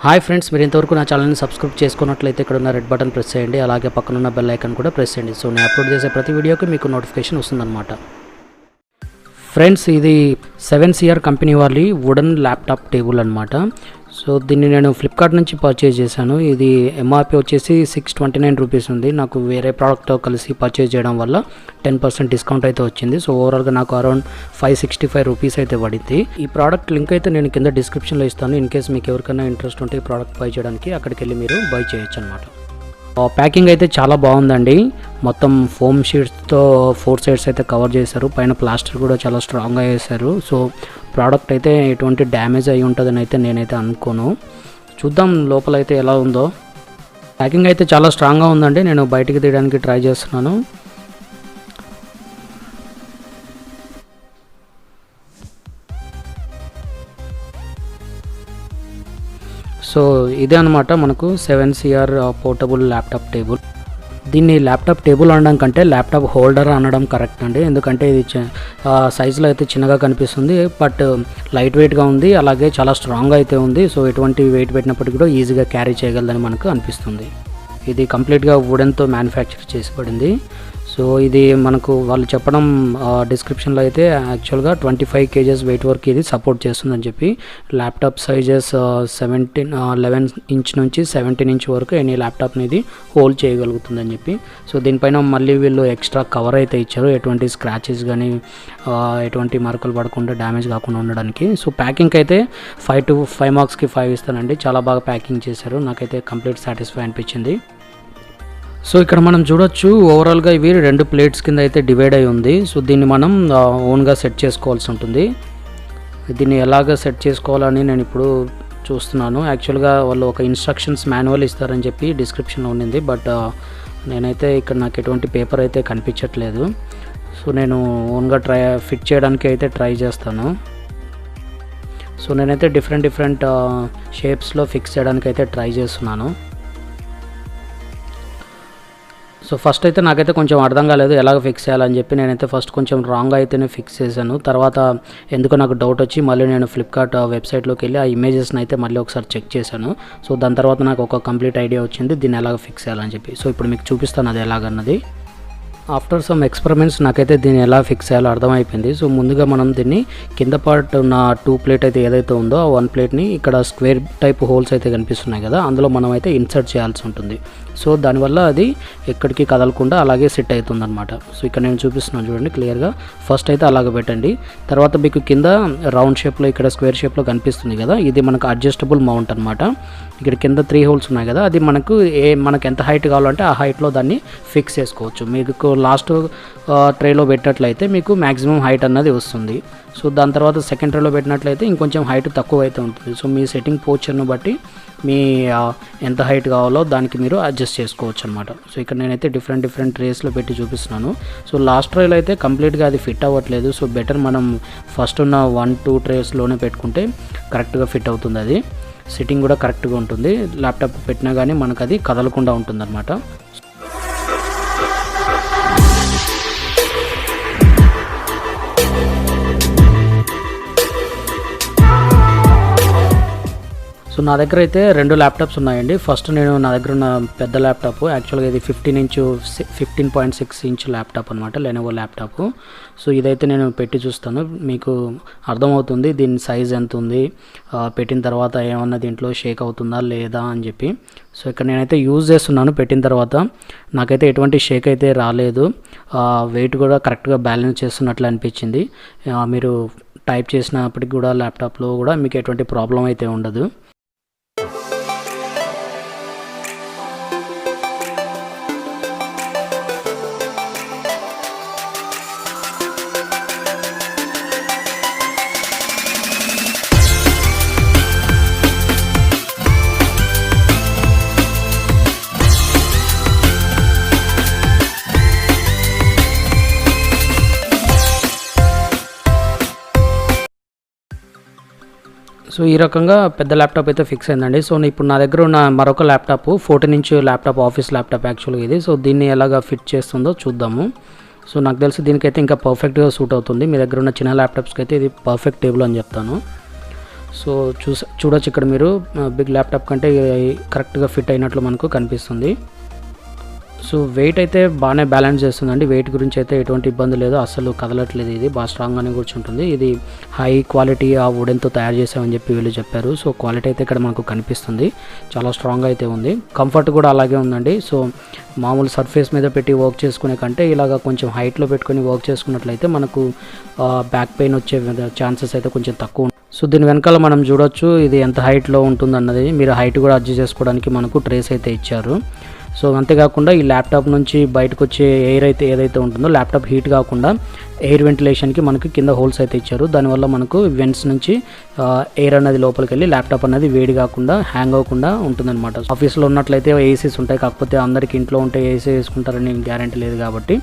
Hi friends, మీరు ఇంతవరకు నా ఛానల్ని సబ్స్క్రైబ్ చేసుకున్నట్లయితే ఇక్కడ ఉన్న రెడ్ బటన్ ప్రెస్ చేయండి. అలాగే పక్కన ఉన్న బెల్ ఐకాన్ కూడా ప్రెస్ చేయండి. సో నేను అప్లోడ్ చేసే ప్రతి వీడియోకి మీకు నోటిఫికేషన్ వస్తుందన్నమాట. ఫ్రెండ్స్, ఇది 7CR కంపెనీ వాళ్ళ వుడెన్ ల్యాప్టాప్ టేబుల్ అనమాట. సో దీన్ని నేను ఫ్లిప్కార్ట్ నుంచి పర్చేజ్ చేశాను. ఇది ఎంఆర్పి వచ్చేసి 629 రూపీస్ ఉంది. నాకు వేరే ప్రోడక్ట్తో కలిసి పర్చేజ్ చేయడం వల్ల 10% డిస్కౌంట్ అయితే వచ్చింది. సో ఓవరాల్గా నాకు అరౌండ్ 565 రూపీస్ అయితే పడింది. ఈ ప్రోడక్ట్ లింక్ అయితే నేను కింద డిస్క్రిప్షన్లో ఇస్తాను. ఇన్ కేస్ మీకు ఎవరికైనా ఇంట్రెస్ట్ ఉంటే ఈ ప్రోడక్ట్ బై చేయడానికి అక్కడికి వెళ్ళి మీరు బై చేయొచ్చు అనమాట. ప్యాకింగ్ అయితే చాలా బాగుందండి. మొత్తం ఫోమ్ షీట్స్తో 4 సైడ్స్ అయితే కవర్ చేశారు. పైన ప్లాస్టర్ కూడా చాలా స్ట్రాంగ్గా వేశారు. సో ప్రోడక్ట్ అయితే ఎటువంటి డ్యామేజ్ అయి ఉంటుందని అయితే నేనైతే అనుకోను. చూద్దాం లోపల అయితే ఎలా ఉందో. ప్యాకింగ్ అయితే చాలా స్ట్రాంగ్గా ఉందండి. నేను బయటికి తీయడానికి ట్రై చేస్తున్నాను. సో ఇదే అనమాట మనకు 7CR పోర్టబుల్ ల్యాప్టాప్ టేబుల్. దీన్ని ల్యాప్టాప్ టేబుల్ అనడం కంటే ల్యాప్టాప్ హోల్డర్ అనడం కరెక్ట్ అండి. ఎందుకంటే ఇది సైజులో అయితే చిన్నగా కనిపిస్తుంది, బట్ లైట్ వెయిట్గా ఉంది. అలాగే చాలా స్ట్రాంగ్గా అయితే ఉంది. సో ఎటువంటి వెయిట్ పెట్టినప్పటికీ కూడా ఈజీగా క్యారీ చేయగలదని మనకు అనిపిస్తుంది. ఇది కంప్లీట్గా వుడెన్తో మ్యానుఫ్యాక్చర్ చేసిపడింది. సో ఇది మనకు వాళ్ళు చెప్పడం డిస్క్రిప్షన్లో అయితే యాక్చువల్గా 25 kgs వెయిట్ వరకు ఇది సపోర్ట్ చేస్తుందని చెప్పి, ల్యాప్టాప్ సైజెస్ 11 ఇంచ్ నుంచి 17 ఇంచ్ వరకు ఎనీ ల్యాప్టాప్ని ఇది హోల్డ్ చేయగలుగుతుందని చెప్పి. సో దీనిపైన మళ్ళీ వీళ్ళు ఎక్స్ట్రా కవర్ అయితే ఇచ్చారు, ఎటువంటి స్క్రాచెస్ కానీ ఎటువంటి మరకలు పడకుండా డ్యామేజ్ కాకుండా ఉండడానికి. సో ప్యాకింగ్ అయితే 5 to 5 మార్క్స్కి 5 ఇస్తానండి. చాలా బాగా ప్యాకింగ్ చేశారు. నాకైతే కంప్లీట్ సాటిస్ఫై అనిపించింది. సో ఇక్కడ మనం చూడొచ్చు, ఓవరాల్గా ఇవి 2 ప్లేట్స్ కింద అయితే డివైడ్ అయి ఉంది. సో దీన్ని మనం ఓన్గా సెట్ చేసుకోవాల్సి ఉంటుంది. దీన్ని ఎలాగ సెట్ చేసుకోవాలని నేను ఇప్పుడు చూస్తున్నాను. యాక్చువల్గా వాళ్ళు ఒక ఇన్స్ట్రక్షన్స్ మాన్యువల్ ఇస్తారని చెప్పి డిస్క్రిప్షన్లో ఉండింది, బట్ నేనైతే ఇక్కడ నాకు ఎటువంటి పేపర్ అయితే కనిపించట్లేదు. సో నేను ఓన్గా ఫిట్ చేయడానికి అయితే ట్రై చేస్తాను. సో నేనైతే డిఫరెంట్ షేప్స్లో ఫిక్స్ చేయడానికి అయితే ట్రై చేస్తున్నాను. సో ఫస్ట్ అయితే నాకైతే కొంచెం అర్థం కాలేదు ఎలాగ ఫిక్స్ చేయాలని చెప్పి. నేనైతే ఫస్ట్ కొంచెం రాంగ్ అయితేనే ఫిక్స్ చేశాను. తర్వాత ఎందుకో నాకు డౌట్ వచ్చి మళ్ళీ నేను ఫ్లిప్కార్ట్ వెబ్సైట్లోకి వెళ్ళి ఆ ఇమేజెస్ని అయితే మళ్ళీ ఒకసారి చెక్ చేశాను. సో దాని తర్వాత నాకు ఒక కంప్లీట్ ఐడియా వచ్చింది దీన్ని ఎలాగ ఫిక్స్ చేయాలని చెప్పి. సో ఇప్పుడు మీకు చూపిస్తాను అది ఎలాగన్నది. ఆఫ్టర్ సమ్ ఎక్స్పెరిమెంట్స్ నాకైతే దీన్ని ఎలా ఫిక్స్ చేయాలో అర్థమైపోయింది. సో ముందుగా మనం దీన్ని కింద పార్ట్ ఉన్న 2 ప్లేట్ అయితే ఏదైతే ఉందో ఆ 1 ప్లేట్ని ఇక్కడ స్క్వేర్ టైప్ హోల్స్ అయితే కనిపిస్తున్నాయి కదా, అందులో మనం అయితే ఇన్సర్ట్ చేయాల్సి ఉంటుంది. సో దానివల్ల అది ఎక్కడికి కదలకుండా అలాగే సెట్ అవుతుంది అనమాట. సో ఇక్కడ నేను చూపిస్తున్నాను చూడండి క్లియర్గా. ఫస్ట్ అయితే అలాగ పెట్టండి. తర్వాత మీకు కింద రౌండ్ షేప్లో ఇక్కడ స్క్వేర్ షేప్లో కనిపిస్తుంది కదా, ఇది మనకు అడ్జస్టబుల్ మౌంట్ అనమాట. ఇక్కడ కింద 3 హోల్స్ ఉన్నాయి కదా, అది మనకు ఎంత హైట్ కావాలంటే ఆ హైట్లో దాన్ని ఫిక్స్ చేసుకోవచ్చు. మీకు లాస్ట్ ట్రేలో పెట్టినట్లయితే మీకు మ్యాక్సిమం హైట్ అన్నది వస్తుంది. సో దాని తర్వాత సెకండ్ ట్రేలో పెట్టినట్లయితే ఇంకొంచెం హైట్ తక్కువ అయితే ఉంటుంది. సో మీ సెట్టింగ్ పోస్చర్ను బట్టి మీ ఎంత హైట్ కావాలో దానికి మీరు అడ్జస్ట్ చేసుకోవచ్చు అనమాట. సో ఇక్కడ నేనైతే డిఫరెంట్ ట్రేస్లో పెట్టి చూపిస్తున్నాను. సో లాస్ట్ ట్రేలో అయితే కంప్లీట్గా అది ఫిట్ అవ్వట్లేదు. సో బెటర్ మనం ఫస్ట్ ఉన్న 1-2 ట్రేస్లోనే పెట్టుకుంటే కరెక్ట్గా ఫిట్ అవుతుంది. అది సిట్టింగ్ కూడా కరెక్ట్గా ఉంటుంది. ల్యాప్టాప్ పెట్టినా కానీ మనకు అది కదలకుండా ఉంటుంది అనమాట. సో నా దగ్గర అయితే 2 ల్యాప్టాప్స్ ఉన్నాయండి. ఫస్ట్ నా దగ్గర ఉన్న పెద్ద ల్యాప్టాప్ యాక్చువల్గా ఇది 15.6 ఇంచ్ ల్యాప్టాప్ అనమాట, లెనోవో ల్యాప్టాప్. సో ఇదైతే నేను పెట్టి చూస్తాను, మీకు అర్థమవుతుంది దీని సైజ్ ఎంత ఉంది, పెట్టిన తర్వాత ఏమన్నా దీంట్లో షేక్ అవుతుందా లేదా అని చెప్పి. సో ఇక్కడ నేనైతే యూజ్ చేస్తున్నాను. పెట్టిన తర్వాత నాకైతే ఎటువంటి షేక్ అయితే రాలేదు. వెయిట్ కూడా కరెక్ట్గా బ్యాలెన్స్ చేస్తున్నట్లు అనిపించింది. మీరు టైప్ చేసినప్పటికి కూడా ల్యాప్టాప్లో కూడా మీకు ఎటువంటి ప్రాబ్లం అయితే ఉండదు. సో ఈ రకంగా పెద్ద ల్యాప్టాప్ అయితే ఫిక్స్ అయిందండి. సో ఇప్పుడు నా దగ్గర ఉన్న మరొక laptop 14 inch laptop, office laptop యాక్చువల్గా ఇది. సో దీన్ని ఎలాగా ఫిట్ చేస్తుందో చూద్దాము. సో నాకు తెలిసి దీనికైతే ఇంకా పర్ఫెక్ట్గా సూట్ అవుతుంది. మీ దగ్గర ఉన్న చిన్న ల్యాప్టాప్స్కి అయితే ఇది పర్ఫెక్ట్ టేబుల్ అని చెప్తాను. సో చూడొచ్చు ఇక్కడ మీరు బిగ్ ల్యాప్టాప్ కంటే కరెక్ట్గా ఫిట్ అయినట్లు మనకు కనిపిస్తుంది. సో వెయిట్ అయితే బాగానే బ్యాలెన్స్ చేస్తుందండి. వెయిట్ గురించి అయితే ఎటువంటి ఇబ్బంది లేదు, అసలు కదలట్లేదు. ఇది బాగా స్ట్రాంగ్గానే కూర్చుంటుంది. ఇది హై క్వాలిటీ ఆ వుడెన్తో తయారు చేసామని చెప్పి వీళ్ళు చెప్పారు. సో క్వాలిటీ అయితే ఇక్కడ మనకు కనిపిస్తుంది, చాలా స్ట్రాంగ్ అయితే ఉంది. కంఫర్ట్ కూడా అలాగే ఉందండి. సో మామూలు సర్ఫేస్ మీద పెట్టి వర్క్ చేసుకునే కంటే ఇలాగ కొంచెం హైట్లో పెట్టుకొని వర్క్ చేసుకున్నట్లయితే మనకు బ్యాక్ పెయిన్ వచ్చే ఛాన్సెస్ అయితే కొంచెం తక్కువ. సో దీని వెనకాల మనం చూడొచ్చు ఇది ఎంత హైట్లో ఉంటుందన్నది. మీరు హైట్ కూడా అడ్జస్ట్ చేసుకోవడానికి మనకు ట్రేస్ అయితే ఇచ్చారు. సో అంతేకాకుండా ఈ ల్యాప్టాప్ నుంచి బయటకు వచ్చే ఎయిర్ అయితే ఏదైతే ఉంటుందో ల్యాప్టాప్ హీట్ కాకుండా ఎయిర్ వెంటిలేషన్కి మనకు కింద హోల్స్ అయితే ఇచ్చారు. దానివల్ల మనకు వెంట్స్ నుంచి ఎయిర్ అనేది లోపలికి వెళ్ళి ల్యాప్టాప్ అనేది వేడి కాకుండా హ్యాంగ్ అవ్వకుండా ఉంటుందన్నమాట. ఆఫీస్లో ఉన్నట్లయితే ఏసీస్ ఉంటాయి, కాకపోతే అందరికి ఇంట్లో ఉంటే ఏసీ వేసుకుంటారని గ్యారెంటీ లేదు కాబట్టి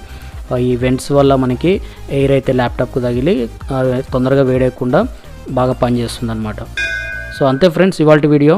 ఈ వెంట్స్ వల్ల మనకి ఎయిర్ అయితే ల్యాప్టాప్కు తగిలి తొందరగా వేడేయకుండా బాగా పనిచేస్తుంది అనమాట. సో అంతే ఫ్రెండ్స్ ఇవాల్టి వీడియో.